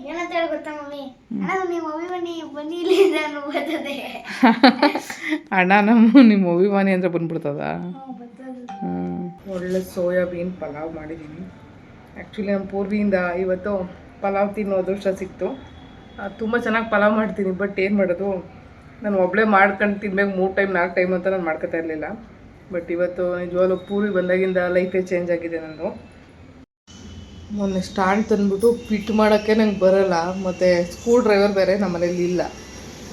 ಏನಂತ ಹೇಳಿ ಗೊತ್ತಾ ಮಮ್ಮಿ, ಅಣ್ಣ ನೀವು ಅಭಿಮಾನಿ ಬನ್ನಿ ಇಲ್ಲಿ ನಾನು ಬರ್ತದೆ. ಅಣ್ಣ ನಿಮ್ಮ ಅಭಿಮಾನಿ ಅಂದರೆ ಬಂದ್ಬಿಡ್ತದ. ಒಳ್ಳೆ ಸೋಯಾಬೀನ್ ಪಲಾವ್ ಮಾಡಿದ್ದೀನಿ. ಆ್ಯಕ್ಚುಲಿ ನಮ್ಮ ಪೂರ್ವಿಯಿಂದ ಇವತ್ತು ಪಲಾವ್ ತಿನ್ನೋ ಅದೃಷ್ಟ ಸಿಕ್ತು. ತುಂಬ ಚೆನ್ನಾಗಿ ಪಲಾವ್ ಮಾಡ್ತೀನಿ. ಬಟ್ ಏನು ಮಾಡೋದು, ನಾನು ಒಬ್ಬಳೇ ಮಾಡ್ಕೊಂಡು ತಿನ್ಬೇಕು 3 ಟೈಮ್ 4 ಟೈಮ್ ಅಂತ ನಾನು ಮಾಡ್ಕೊತಾ ಇರಲಿಲ್ಲ. ಬಟ್ ಇವತ್ತು ನಿಜವಾಗ್ಲೂ ಪೂರ್ವಿ ಬಂದಾಗಿಂದ ಲೈಫೇ ಚೇಂಜ್ ಆಗಿದೆ ನಂದು. ಮೊನ್ನೆ ಸ್ಟ್ಯಾಂಡ್ ತಂದುಬಿಟ್ಟು ಫಿಟ್ ಮಾಡೋಕ್ಕೆ ನಂಗೆ ಬರೋಲ್ಲ, ಮತ್ತು ಸ್ಕ್ರೂ ಡ್ರೈವರ್ ಬೇರೆ ನಮ್ಮ ಮನೇಲಿ ಇಲ್ಲ.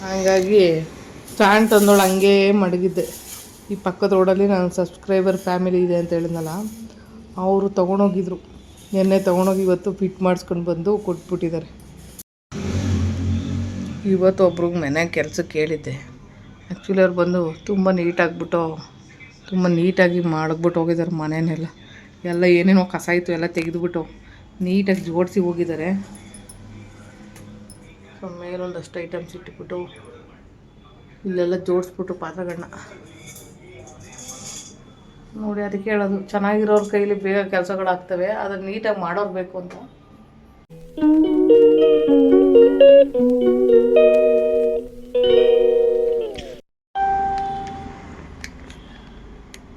ಹಾಗಾಗಿ ಸ್ಟ್ಯಾಂಡ್ ತಂದೋಳು ಹಂಗೇ ಮಡಗಿದ್ದೆ. ಈ ಪಕ್ಕದ ರೋಡಲ್ಲಿ ನನ್ನ ಸಬ್ಸ್ಕ್ರೈಬರ್ ಫ್ಯಾಮಿಲಿ ಇದೆ ಅಂತ ಹೇಳಿದ್ನಲ್ಲ, ಅವರು ತೊಗೊಂಡೋಗಿದ್ರು. ನಿನ್ನೆ ತೊಗೊಂಡೋಗಿ ಇವತ್ತು ಫಿಟ್ ಮಾಡಿಸ್ಕೊಂಡು ಬಂದು ಕೊಟ್ಬಿಟ್ಟಿದ್ದಾರೆ. ಇವತ್ತು ಒಬ್ರಿಗೆ ಮನೆ ಕೆಲಸಕ್ಕೆ ಹೇಳಿದ್ದೆ. ಆ್ಯಕ್ಚುಲಿ ಅವ್ರು ಬಂದು ತುಂಬ ನೀಟಾಗಿ ಮಾಡಿಬಿಟ್ಟು ಹೋಗಿದ್ದಾರೆ. ಮನೆಯನ್ನೆಲ್ಲ ಎಲ್ಲ ಏನೇನೋ ಕಸ ಇತ್ತು ಎಲ್ಲ ತೆಗೆದುಬಿಟ್ಟು ನೀಟಾಗಿ ಜೋಡಿಸಿ ಹೋಗಿದ್ದಾರೆ. ಸೊ ಮೇಲೊಂದಷ್ಟು ಐಟಮ್ಸ್ ಇಟ್ಬಿಟ್ಟು ಇಲ್ಲೆಲ್ಲ ಜೋಡಿಸ್ಬಿಟ್ಟು ಪಾತ್ರೆಗಳನ್ನ ನೋಡಿ. ಅದಕ್ಕೆ ಹೇಳೋದು, ಚೆನ್ನಾಗಿರೋರ ಕೈಲಿ ಬೇಗ ಕೆಲಸಗಳಾಗ್ತವೆ, ಅದನ್ನು ನೀಟಾಗಿ ಮಾಡೋರು ಬೇಕು ಅಂತ.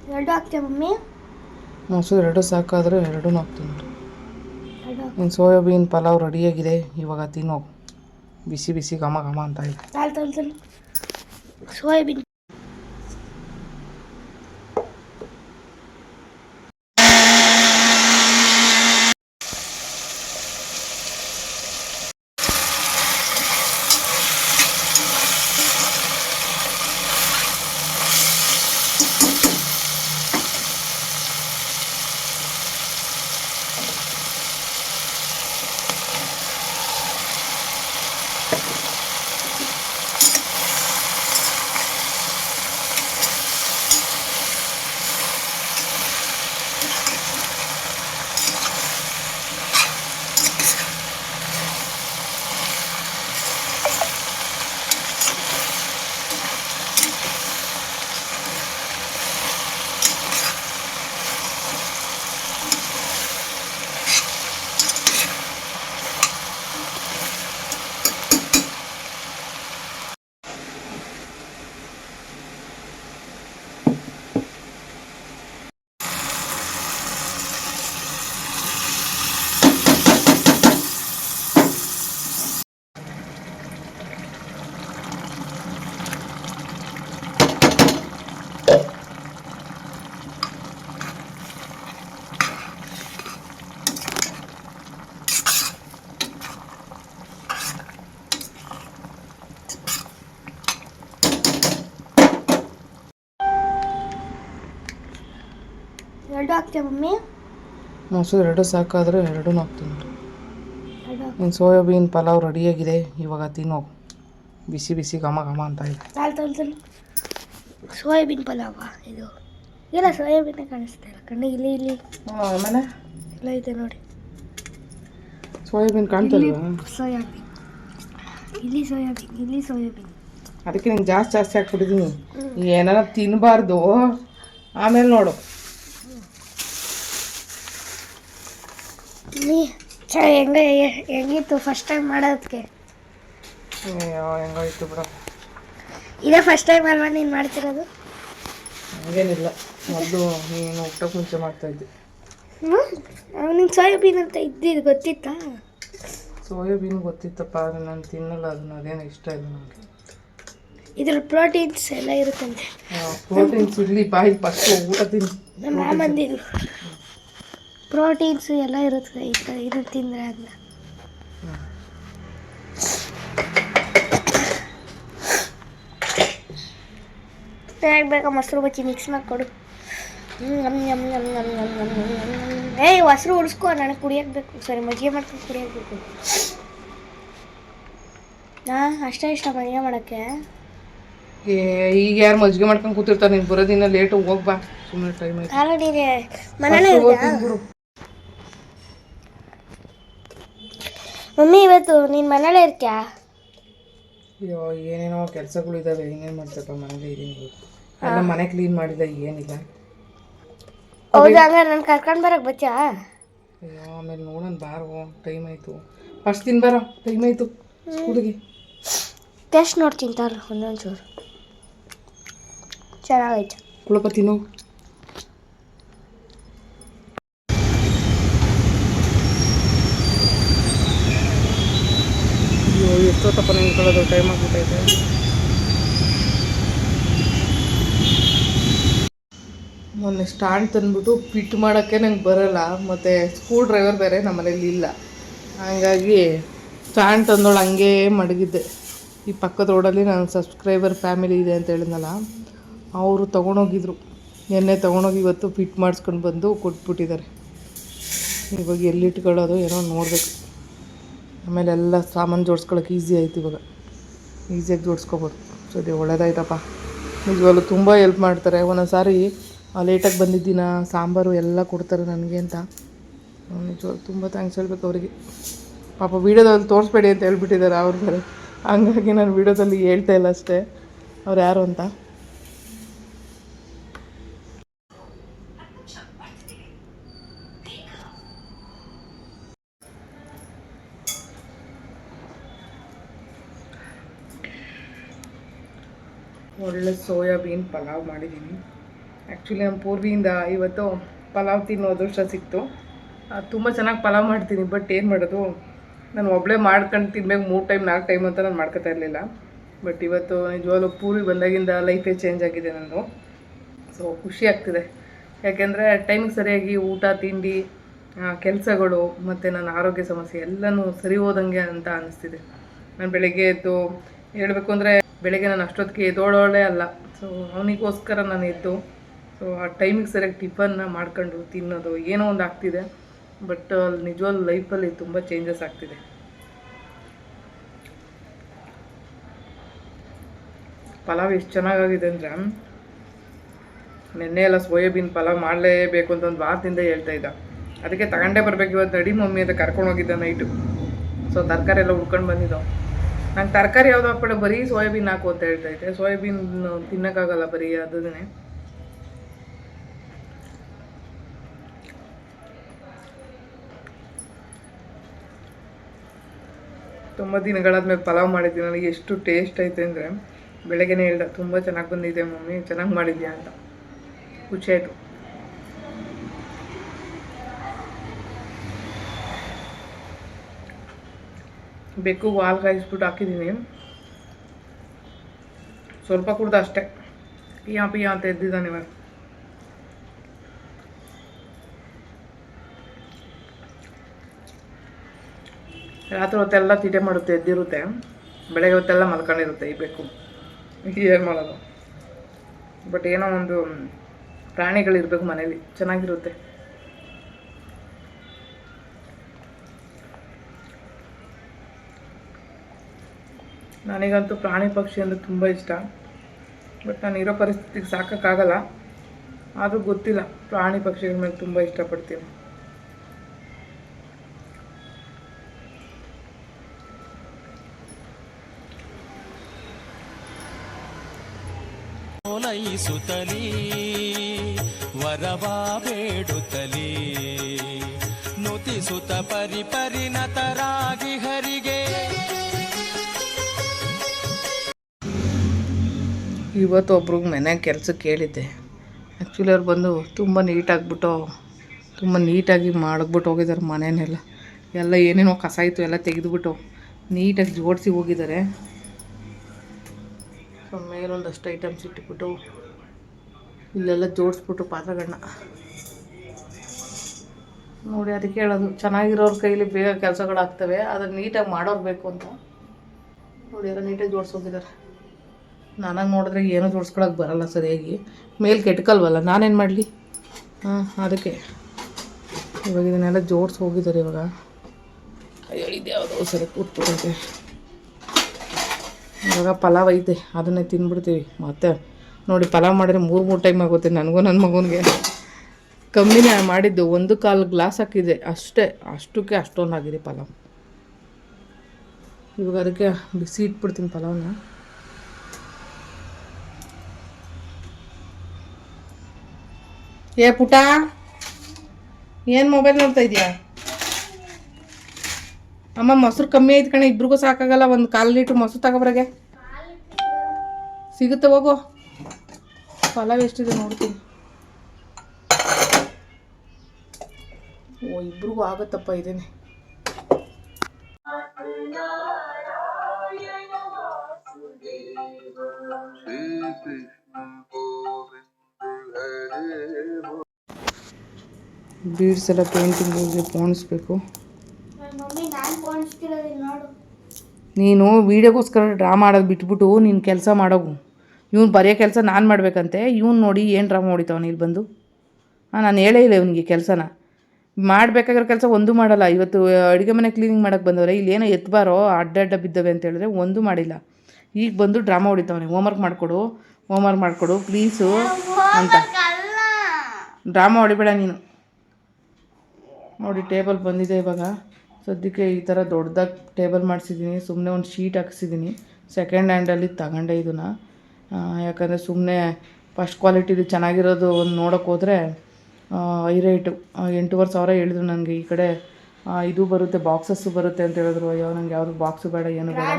ಎರಡು ಹಾಕ್ತೀಯ ಮಮ್ಮಿ? ಮೊಸರು 2 ಸಾಕಾದರೆ 2 ಹಾಕ್ತೀನಿ. ಇನ್ನು ಸೋಯಾಬೀನ್ ಪಲಾವ್ ರೆಡಿಯಾಗಿದೆ. ಇವಾಗ ತಿನ್ನೋ ಬಿಸಿ ಬಿಸಿ ಘಮ ಘಮ ಅಂತ ಇದೆ. ಸೋಯಾಬೀನ್ ಎರಡು ಹಾಕ್ತೀಯ ಮಮ್ಮಿ? ಮೊಸರು 2 ಸಾಕಾದರೆ 2 ಹಾಕ್ತೀನಿ. ಇನ್ನು ಸೋಯಾಬೀನ್ ಪಲಾವ್ ರೆಡಿಯಾಗಿದೆ. ಇವಾಗ ತಿನ್ನೋ ಬಿಸಿ ಬಿಸಿ ಘಮ ಘಮ ಅಂತ ಇದೆ. ಸೋಯಾಬೀನ್ ಪಲಾವ ಇದು? ಇಲ್ಲ, ಸೋಯಾಬೀನೇ ಕಾಣಿಸ್ತಾ ಇಲ್ಲ ಕಣ್ಣಿಗೆ. ಇಲ್ಲಿ ಆಮೇಲೆ ಎಲ್ಲ ಇದೆ ನೋಡಿ. ಸೋಯಾಬೀನ್ ಕಾಣ್ತಲ್ವಾ? ಸೋಯಾಬೀನ್ ಇಲ್ಲಿ ಸೋಯಾಬೀನ್. ಅದಕ್ಕೆ ನಿಂಗೆ ಜಾಸ್ತಿ ಹಾಕ್ಬಿಟ್ಟಿದ್ದೀನಿ. ಏನಾರ ತಿನ್ನಬಾರ್ದು, ಆಮೇಲೆ ನೋಡು. ಹೆಂಗಿತ್ತು ಫಸ್ಟ್ ಟೈಮ್ ಮಾಡೋದಕ್ಕೆ? ಹೆಂಗಾಯ್ತು ಬಿಡ. ಇದೇ ಫಸ್ಟ್ ಟೈಮ್ ಅಲ್ವಾ ನೀನು ಮಾಡ್ತಿರೋದು? ಹಂಗೇನಿಲ್ಲ, ಮೊದಲು ನೀನು ಊಟಕ್ಕೆ ಮುಂಚೆ ಮಾಡ್ತಾಯಿದ್ದೆ. ನೀನು ಸೋಯಾಬೀನ್ ಅಂತ ಇದ್ದಿದ್ದು ಗೊತ್ತಿತ್ತಾ? ಸೋಯಾಬೀನ್ ಗೊತ್ತಿತ್ತಪ್ಪ, ಆದರೆ ನಾನು ತಿನ್ನಲ್ಲ ಅದನ್ನ. ಅದೇನು ಇಷ್ಟ ಇಲ್ಲ ನನಗೆ. ಇದ್ರ ಪ್ರೋಟೀನ್ಸ್ ಎಲ್ಲ ಇರುತ್ತಂತೆ. ಪ್ರೋಟೀನ್ಸ್ ಇರಲಿ ಬಾಯಿ, ಫಸ್ಟ್ ಊಟ ತಿನ್ನು. ನಮ್ಮ ಬಂದಿದ್ದು ಪ್ರೋಟೀನ್ಸ್ ಎಲ್ಲ ಇರುತ್ತೆ ಇದು ತಿಂದರೆ ಅಂತ. ಹೇಗೆ ಬೇಕಾ ಮೊಸರು ಬಚ್ಚಿ ಮಿಕ್ಸ್ ಮಾಡಿಕೊಡು. ಏಯ್ ಮೊಸರು ಉಳಿಸ್ಕೊ, ನನಗೆ ಕುಡಿಯೋಕೆ ಬೇಕು. ಸರಿ, ಮಜ್ಜಿಗೆ ಮಾಡ್ಕೊಂಡು ಕುಡಿಯೋಕೆ ಬೇಕು. ಅಷ್ಟೇ ಇಷ್ಟ ಮಜ್ಜಿಗೆ ಮಾಡೋಕ್ಕೆ. ಈಗ ಯಾರು ಮಜ್ಜಿಗೆ ಮಾಡ್ಕೊಂಡು ಕೂತಿರ್ತಾರೆ? ನೀನು ಬರೋದಿನ ಲೇಟು, ಹೋಗ್ಬಾ ಸುಮ್ಮನೆ. ಟೈಮ್ ಆಯ್ತು. ಆಲ್ರೆಡಿ ಮನೇಲೇ ಮಮ್ಮಿ, ಇವತ್ತು ನೀನು ಮನೇಲೇ ಇರ್ತೀಯಾ? ಅಯ್ಯೋ, ಏನೇನೋ ಕೆಲಸಗಳಿದ್ದಾವೆ, ಇನ್ನೇನು ಮಾಡ್ತಪ್ಪ, ಮನೇಲಿ ಇದೀನಿ. ಎಲ್ಲ ಮನೆ ಕ್ಲೀನ್ ಮಾಡಿಲ್ಲ, ಏನಿಲ್ಲ. ಹೌದಾ? ಹಂಗಾರೆ ನಾನು ಕರ್ಕೊಂಡು ಬರೋಕೆ ಬಚ್ಚಾ? ಅಯ್ಯೋ, ಆಮೇಲೆ ನೋಡೋಣ ಬಾರೋ, ಟೈಮ್ ಆಯಿತು. ಫಸ್ಟ್ ತಿನ್ಬಾರ ಟೈಮ್ ಆಯಿತು ಸ್ಕೂಲಿಗೆ. ಟೆಸ್ಟ್ ನೋಡ್ತೀನಿ ತಾರು ಒಂದೊಂಚೂರು ಚೆನ್ನಾಗೈತೆ. ಕುಳಪ ತಿನ್ನು. ಅಯ್ಯೋ ಎಷ್ಟೊತ್ತಪ್ಪ ನಿಂತ್ಕೊಳ್ಳೋದು, ಟೈಮ್ ಆಗ್ಬಿಟ್ಟೈತೆ. ಮೊನ್ನೆ ಸ್ಟ್ಯಾಂಡ್ ತಂದ್ಬಿಟ್ಟು ಫಿಟ್ ಮಾಡೋಕ್ಕೆ ನಂಗೆ ಬರೋಲ್ಲ, ಮತ್ತು ಸ್ಕ್ರೂ ಡ್ರೈವರ್ ಬೇರೆ ನಮ್ಮ ಮನೇಲಿ ಇಲ್ಲ. ಹಾಗಾಗಿ ಸ್ಟ್ಯಾಂಡ್ ತಂದೋಳು ಹಂಗೇ ಮಡಗಿದ್ದೆ. ಈ ಪಕ್ಕದ ರೋಡಲ್ಲಿ ನನ್ನ ಸಬ್ಸ್ಕ್ರೈಬರ್ ಫ್ಯಾಮಿಲಿ ಇದೆ ಅಂತ ಹೇಳಿದ್ನಲ್ಲ, ಅವರು ತೊಗೊಂಡೋಗಿದ್ರು. ನಿನ್ನೆ ತೊಗೊಂಡೋಗಿ ಇವತ್ತು ಫಿಟ್ ಮಾಡಿಸ್ಕೊಂಡು ಬಂದು ಕೊಟ್ಬಿಟ್ಟಿದ್ದಾರೆ. ಇವಾಗ ಎಲ್ಲಿಟ್ಕೊಳ್ಳೋದು ಏನೋ ನೋಡಬೇಕು. ಆಮೇಲೆ ಎಲ್ಲ ಸಾಮಾನು ಜೋಡಿಸ್ಕೊಳಕ್ಕೆ ಈಸಿ ಆಯ್ತು, ಇವಾಗ ಈಸಿಯಾಗಿ ಜೋಡಿಸ್ಕೊಬೋದು. ಸರಿ, ಒಳ್ಳೇದಾಯ್ತಪ್ಪ. ನಿಜವಾಗ್ಲೂ ತುಂಬ ಹೆಲ್ಪ್ ಮಾಡ್ತಾರೆ. ಒಂದೊಂದು ಸಾರಿ ಲೇಟಾಗಿ ಬಂದಿದ್ದೀನ ಸಾಂಬಾರು ಎಲ್ಲ ಕೊಡ್ತಾರೆ ನನಗೆ ಅಂತ. ನಿಜವಾಗ್ಲೂ ತುಂಬ ಥ್ಯಾಂಕ್ಸ್ ಹೇಳ್ಬೇಕು ಅವರಿಗೆ. ಪಾಪ ವೀಡಿಯೋದಲ್ಲಿ ತೋರಿಸ್ಬೇಡಿ ಅಂತ ಹೇಳ್ಬಿಟ್ಟಿದ್ದಾರೆ ಅವ್ರು ಬೇರೆ. ಹಂಗಾಗಿ ನಾನು ವೀಡಿಯೋದಲ್ಲಿ ಹೇಳ್ತಾ ಇಲ್ಲ ಅಷ್ಟೇ ಅವ್ರು ಯಾರು ಅಂತ. ಒಳ್ಳೆ ಸೋಯಾಬೀನ್ ಪಲಾವ್ ಮಾಡಿದ್ದೀನಿ. ಆ್ಯಕ್ಚುಲಿ ನಮ್ಮ ಪೂರ್ವಿಯಿಂದ ಇವತ್ತು ಪಲಾವ್ ತಿನ್ನೋ ಅದೃಷ್ಟ ಸಿಕ್ತು. ತುಂಬ ಚೆನ್ನಾಗಿ ಪಲಾವ್ ಮಾಡ್ತೀನಿ, ಬಟ್ ಏನು ಮಾಡೋದು, ನಾನು ಒಬ್ಬಳೇ ಮಾಡ್ಕೊಂಡು ತಿನ್ಬೇಕು 3 ಟೈಮ್ 4 ಟೈಮ್ ಅಂತ ನಾನು ಮಾಡ್ಕೊತಾ ಇರಲಿಲ್ಲ. ಬಟ್ ಇವತ್ತು ನಿಜವಾಗ್ಲೂ ಪೂರ್ವಿ ಬಂದಾಗಿಂದ ಲೈಫೇ ಚೇಂಜ್ ಆಗಿದೆ ನಂದು. ಸೊ ಖುಷಿ ಆಗ್ತಿದೆ, ಯಾಕೆಂದರೆ ಟೈಮಿಗೆ ಸರಿಯಾಗಿ ಊಟ ತಿಂಡಿ ಕೆಲಸಗಳು ಮತ್ತು ನನ್ನ ಆರೋಗ್ಯ ಸಮಸ್ಯೆ ಎಲ್ಲನೂ ಸರಿ ಹೋದಂಗೆ ಅಂತ ಅನ್ನಿಸ್ತಿದೆ. ನಾನು ಬೆಳಗ್ಗೆ ಎದ್ದು ಹೇಳಬೇಕು ಅಂದರೆ ಬೆಳಗ್ಗೆ ನಾನು ಅಷ್ಟೊತ್ತಿಗೆ ಎದ್ದೋಳೋಳೆ ಅಲ್ಲ. ಸೊ ಅವನಿಗೋಸ್ಕರ ನಾನು ಎದ್ದು ಸೊ ಆ ಟೈಮಿಗೆ ಸರಿಯಾಗಿ ಟಿಫನ್ನ ಮಾಡ್ಕೊಂಡು ತಿನ್ನೋದು ಏನೋ ಒಂದು ಆಗ್ತಿದೆ. ಬಟ್ ನಿಜವಾಗ್ಲೂ ಲೈಫಲ್ಲಿ ತುಂಬ ಚೇಂಜಸ್ ಆಗ್ತಿದೆ. ಪಲಾವ್ ಎಷ್ಟು ಚೆನ್ನಾಗಾಗಿದೆ ಅಂದರೆ, ನೆನ್ನೆ ಎಲ್ಲ ಸೋಯಾಬೀನ್ ಪಲಾವ್ ಮಾಡಲೇಬೇಕು ಅಂತ ಒಂದು ವಾರದಿಂದ ಹೇಳ್ತಾ ಇದ್ದ. ಅದಕ್ಕೆ ತಗೊಂಡೇ ಬರಬೇಕು ಇವತ್ತು ನಡಿ ಮಮ್ಮಿ ಅಂತ ಕರ್ಕೊಂಡು ಹೋಗಿದ್ದ ನೈಟು. ಸೊ ತರಕಾರಿ ಎಲ್ಲ ಹುಡ್ಕೊಂಡು ಬಂದಿದ್ದವು. ನಂಗೆ ತರಕಾರಿ ಯಾವುದು ಹಾಕ್ಬೇಡ, ಬರೀ ಸೋಯಾಬೀನ್ ಹಾಕು ಅಂತ ಹೇಳ್ತಾ ಇದ್ದೆ. ಸೋಯಾಬೀನ್ ತಿನ್ನೋಕ್ಕಾಗಲ್ಲ ಬರೀ ಅದನ್ನೇ. ತುಂಬ ದಿನಗಳಾದ್ಮೇಲೆ ಪಲಾವ್ ಮಾಡಿದ್ದೀನಿ. ನನಗೆ ಎಷ್ಟು ಟೇಸ್ಟ್ ಐತೆ ಅಂದರೆ, ಬೆಳಗ್ಗೆನೇ ಹೇಳ್ದೆ ತುಂಬ ಚೆನ್ನಾಗಿ ಬಂದಿದೆ ಮಮ್ಮಿ, ಚೆನ್ನಾಗಿ ಮಾಡಿದ್ಯಾ ಅಂತ. ಖುಷಿ ಆಯಿತು. ಬೆಕ್ಕು ಹಾಲು ಕಾಯಿಸ್ಬಿಟ್ಟು ಹಾಕಿದ್ದೀನಿ. ಸ್ವಲ್ಪ ಕುಡ್ದು ಅಷ್ಟೇ, ಪಿಯಾ ಪಿಯಾ ಅಂತ ಎದ್ದಿದ್ದಾನೆ ಇವಾಗ. ರಾತ್ರಿ ಹೊತ್ತೆಲ್ಲ ತೀಟೆ ಮಾಡುತ್ತೆ, ಎದ್ದಿರುತ್ತೆ. ಬೆಳಗ್ಗೆ ಹೊತ್ತೆಲ್ಲ ಮಲ್ಕೊಂಡಿರುತ್ತೆ ಈ ಬೆಕ್ಕು. ಏನು ಮಾಡೋದು. ಬಟ್ ಏನೋ ಒಂದು ಪ್ರಾಣಿಗಳಿರ್ಬೇಕು ಮನೇಲಿ, ಚೆನ್ನಾಗಿರುತ್ತೆ. ನನಗಂತೂ ಪ್ರಾಣಿ ಪಕ್ಷಿ ಅಂದರೆ ತುಂಬ ಇಷ್ಟ. ಬಟ್ ನಾನು ಇರೋ ಪರಿಸ್ಥಿತಿಗೆ ಸಾಕೋಕ್ಕಾಗಲ್ಲ. ಆದರೂ ಗೊತ್ತಿಲ್ಲ, ಪ್ರಾಣಿ ಪಕ್ಷಿಗಳ ಮೇಲೆ ತುಂಬ ಇಷ್ಟಪಡ್ತೀನಿ. ಓಲೈಸುತ್ತಲೀ ವರವಾ ಬೇಡುತ್ತಲೀ ನುತಿಸುತ್ತ ಪರಿಪರಿಣತರಾಗಿ ಹರಿಗೆ. ಇವತ್ತು ಒಬ್ರಿಗೆ ಮನೆಯಾಗ ಕೆಲಸಕ್ಕೆ ಹೇಳಿದ್ದೆ. ಆ್ಯಕ್ಚುಲಿ ಅವ್ರು ಬಂದು ತುಂಬ ನೀಟಾಗಿ ಮಾಡಿಬಿಟ್ಟು ಹೋಗಿದ್ದಾರೆ ಮನೆಯನ್ನೆಲ್ಲ. ಎಲ್ಲ ಏನೇನೋ ಕಸ ಇತ್ತು ಎಲ್ಲ ತೆಗೆದುಬಿಟ್ಟು ನೀಟಾಗಿ ಜೋಡಿಸಿ ಹೋಗಿದ್ದಾರೆ. ಸೊ ಮೇಲೊಂದಷ್ಟು ಐಟಮ್ಸ್ ಇಟ್ಬಿಟ್ಟು ಇಲ್ಲೆಲ್ಲ ಜೋಡಿಸ್ಬಿಟ್ಟು ಪಾತ್ರೆಗಳನ್ನ ನೋಡಿ. ಅದಕ್ಕೆ ಹೇಳೋದು, ಚೆನ್ನಾಗಿರೋರ ಕೈಲಿ ಬೇಗ ಕೆಲಸಗಳಾಗ್ತವೆ, ಅದನ್ನು ನೀಟಾಗಿ ಮಾಡೋರು ಬೇಕು ಅಂತ. ನೋಡಿ ಎಲ್ಲ ನೀಟಾಗಿ ಜೋಡಿಸೋಗಿದ್ದಾರೆ. ನನಗೆ ನೋಡಿದ್ರೆ ಏನೂ ಜೋಡಿಸ್ಕೊಳಕ್ಕೆ ಬರಲ್ಲ ಸರಿಯಾಗಿ, ಮೇಲೆ ಕೆಟ್ಕಲ್ವಲ್ಲ, ನಾನೇನು ಮಾಡಲಿ. ಅದಕ್ಕೆ ಇವಾಗ ಇದನ್ನೆಲ್ಲ ಜೋಡಿಸಿ ಹೋಗಿದ್ದಾರೆ. ಇವಾಗ ಹೇಳಿದ್ದೆ ಯಾವುದೋ ಸರಿ ಕೂತ್ಬಿಟ್ಟೈತೆ. ಇವಾಗ ಪಲಾವ್ ಐತೆ, ಅದನ್ನೇ ತಿಂದ್ಬಿಡ್ತೀವಿ. ಮತ್ತೆ ನೋಡಿ ಪಲಾವ್ ಮಾಡಿದ್ರೆ 3 ಟೈಮ್ ಆಗುತ್ತೆ. ನನಗೂ ನನ್ನ ಮಗನಿಗೆ ಕಮ್ಮಿನೇ ಮಾಡಿದ್ದು, 1/4 ಗ್ಲಾಸ್ ಹಾಕಿದೆ ಅಷ್ಟೇ. ಅಷ್ಟಕ್ಕೆ ಅಷ್ಟೊಂದಾಗಿದೆ ಪಲಾವ್. ಇವಾಗ ಅದಕ್ಕೆ ಬಿಸಿ ಇಟ್ಬಿಡ್ತೀನಿ ಪಲಾವ್ನ. ಏ ಪುಟ, ಏನು ಮೊಬೈಲ್ ನೋಡ್ತಾ ಇದೆಯಾ? ಅಮ್ಮ ಮೊಸರು ಕಮ್ಮಿ ಐತೆ ಕಣೆ, ಇಬ್ರಿಗೂ ಸಾಕಾಗಲ್ಲ. ಒಂದು 1/4 ಲೀಟ್ರ್ ಮೊಸರು ತಗೊಬ್ರಾಗೆ ಸಿಗುತ್ತೆ. ಹೋಗೋ, ಪಲಾವ್ ಎಷ್ಟಿದೆ ನೋಡ್ತೀನಿ. ಓ, ಇಬ್ರಿಗೂ ಆಗುತ್ತಪ್ಪ ಇದೇನೆ. ಬೀಡ್ಸ್ ಎಲ್ಲ ಪೇಂಟಿಂಗ್ ಪೋಣಿಸ್ಬೇಕು. ನೀನು ವೀಡಿಯೋಗೋಸ್ಕರ ಡ್ರಾ ಮಾಡೋದು ಬಿಟ್ಬಿಟ್ಟು ನೀನು ಕೆಲಸ ಮಾಡೋಗು. ಇವ್ನು ಬರೆಯೋ ಕೆಲಸ ನಾನು ಮಾಡಬೇಕಂತೆ. ಇವ್ನು ನೋಡಿ ಏನು ಡ್ರಾಮಾ ಹೊಡಿತಾವನು ಇಲ್ಲಿ ಬಂದು. ನಾನು ಹೇಳೇ ಇಲ್ಲ ಇವನಿಗೆ ಕೆಲಸನ ಮಾಡಬೇಕಾಗಿರೋ ಕೆಲಸ ಒಂದೂ ಮಾಡಲ್ಲ. ಇವತ್ತು ಅಡುಗೆ ಮನೆ ಕ್ಲೀನಿಂಗ್ ಮಾಡೋಕ್ಕೆ ಬಂದವ್ರೆ, ಇಲ್ಲಿ ಏನೋ ಎತ್ಬಾರೋ ಅಡ್ಡ ಬಿದ್ದವೆ ಅಂತ ಹೇಳಿದ್ರೆ ಒಂದೂ ಮಾಡಿಲ್ಲ. ಈಗ ಬಂದು ಡ್ರಾಮಾ ಹೊಡಿತಾವನೆ. ಹೋಮ್ವರ್ಕ್ ಮಾಡಿಕೊಡು ಪ್ಲೀಸು ಅಂತ. ಡ್ರಾಮಾ ಹೊಡಿಬೇಡ ನೀನು. ನೋಡಿ ಟೇಬಲ್ ಬಂದಿದೆ ಇವಾಗ. ಸದ್ಯಕ್ಕೆ ಈ ಥರ ದೊಡ್ಡದಾಗಿ ಟೇಬಲ್ ಮಾಡಿಸಿದ್ದೀನಿ. ಸುಮ್ಮನೆ ಒಂದು ಶೀಟ್ ಹಾಕ್ಸಿದ್ದೀನಿ. ಸೆಕೆಂಡ್ ಹ್ಯಾಂಡಲ್ಲಿ ತಗೊಂಡೆ ಇದನ್ನು. ಯಾಕಂದರೆ ಸುಮ್ಮನೆ ಫಸ್ಟ್ ಕ್ವಾಲಿಟಿದು ಚೆನ್ನಾಗಿರೋದು ಒಂದು ನೋಡೋಕ್ಕೆ ಹೋದರೆ ಹೈ ರೇಟು. 8,500 ಹೇಳಿದ್ರು ನನಗೆ. ಈ ಕಡೆ ಇದು ಬರುತ್ತೆ, ಬಾಕ್ಸಸ್ಸು ಬರುತ್ತೆ ಅಂತ ಹೇಳಿದ್ರು. ಅಯ್ಯೋ ನನಗೆ ಯಾವುದು ಬಾಕ್ಸು ಬೇಡ, ಏನು ಬೇಡ,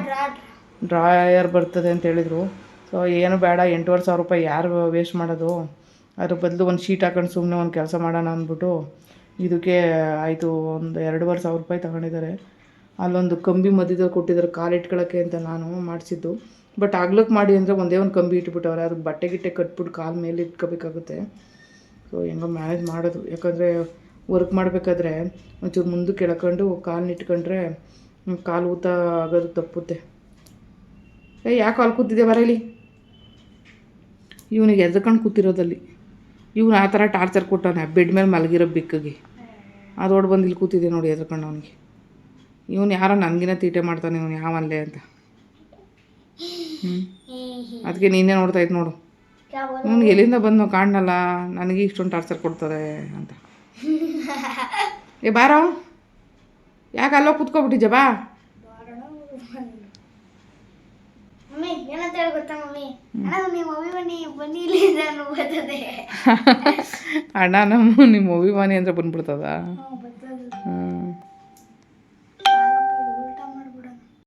ಡ್ರಾಯರ್ ಬರ್ತದೆ ಅಂತ ಹೇಳಿದರು. ಸೊ ಏನು ಬೇಡ, 8,500 ರೂಪಾಯಿ ಯಾರು ವೇಸ್ಟ್ ಮಾಡೋದು. ಅದ್ರ ಬದಲು ಒಂದು ಶೀಟ್ ಹಾಕೊಂಡು ಸುಮ್ಮನೆ ಒಂದು ಕೆಲಸ ಮಾಡೋಣ ಅಂದ್ಬಿಟ್ಟು ಇದಕ್ಕೆ ಆಯಿತು. ಒಂದು 2,500 ರೂಪಾಯಿ ತಗೊಂಡಿದ್ದಾರೆ. ಅಲ್ಲೊಂದು ಕಂಬಿ ಮಧ್ಯದಲ್ಲಿ ಕೊಟ್ಟಿದ್ದಾರೆ ಕಾಲು ಇಟ್ಕೊಳ್ಳೋಕ್ಕೆ ಅಂತ ನಾನು ಮಾಡಿಸಿದ್ದು. ಬಟ್ ಅಗ್ಲಕ್ಕೆ ಮಾಡಿ ಅಂದರೆ ಒಂದೇ ಒಂದು ಕಂಬಿ ಇಟ್ಬಿಟ್ಟವ್ರೆ. ಅದಕ್ಕೆ ಬಟ್ಟೆ ಗಿಟ್ಟೆ ಕಟ್ಬಿಟ್ಟು ಕಾಲು ಮೇಲೆ ಇಟ್ಕೋಬೇಕಾಗುತ್ತೆ. ಸೊ ಹೆಂಗೋ ಮ್ಯಾನೇಜ್ ಮಾಡೋದು. ಯಾಕಂದರೆ ವರ್ಕ್ ಮಾಡಬೇಕಾದ್ರೆ ಒಂಚೂರು ಮುಂದಕ್ಕೆ ಎಳ್ಕೊಂಡು ಕಾಲನ್ನ ಇಟ್ಕೊಂಡ್ರೆ ಕಾಲು ಊತ ಆಗೋದು ತಪ್ಪುತ್ತೆ. ಯಾಕೆ ಅಲ್ಲಿ ಕೂತಿದ್ದೆ ಬರಲಿ. ಇವನಿಗೆ ಎದ್ಕೊಂಡು ಕೂತಿರೋದಲ್ಲಿ ಇವನು ಆ ಥರ ಟಾರ್ಚರ್ ಕೊಟ್ಟವನೆ. ಬೆಡ್ ಮೇಲೆ ಮಲಗಿರೋ ಬಿಕ್ಕಿಗೆ ಅದು ಓಡ್ ಬಂದು ಇಲ್ಲಿ ಕೂತಿದ್ದೆ ನೋಡಿ ಎದ್ಕೊಂಡು. ಅವನಿಗೆ ಇವನು ಯಾರೋ ನನಗಿನ ತೀಟೆ ಮಾಡ್ತಾನೆ, ಇವನು ಯಾವಲ್ಲೇ ಅಂತ. ಅದಕ್ಕೆ ನೀನೇ ನೋಡ್ತಾ ಇದ್ದು ನೋಡು. ಇವನು ಎಲ್ಲಿಂದ ಬಂದು ಕಾಣಲ್ಲ, ನನಗೆ ಇಷ್ಟೊಂದು ಟಾರ್ಚರ್ ಕೊಡ್ತಾರೆ ಅಂತ. ಬಾರೋ, ಯಾಕೆ ಅಲ್ಲೋ ಕೂತ್ಕೊಬಿಟ್ಟಿದ್ದೆ ಬಾ. ಅಣ್ಣ ನಮ್ಮ ನಿಮ್ಮ ಅಭಿಮಾನಿ ಅಂದರೆ ಬಂದ್ಬಿಡ್ತದ.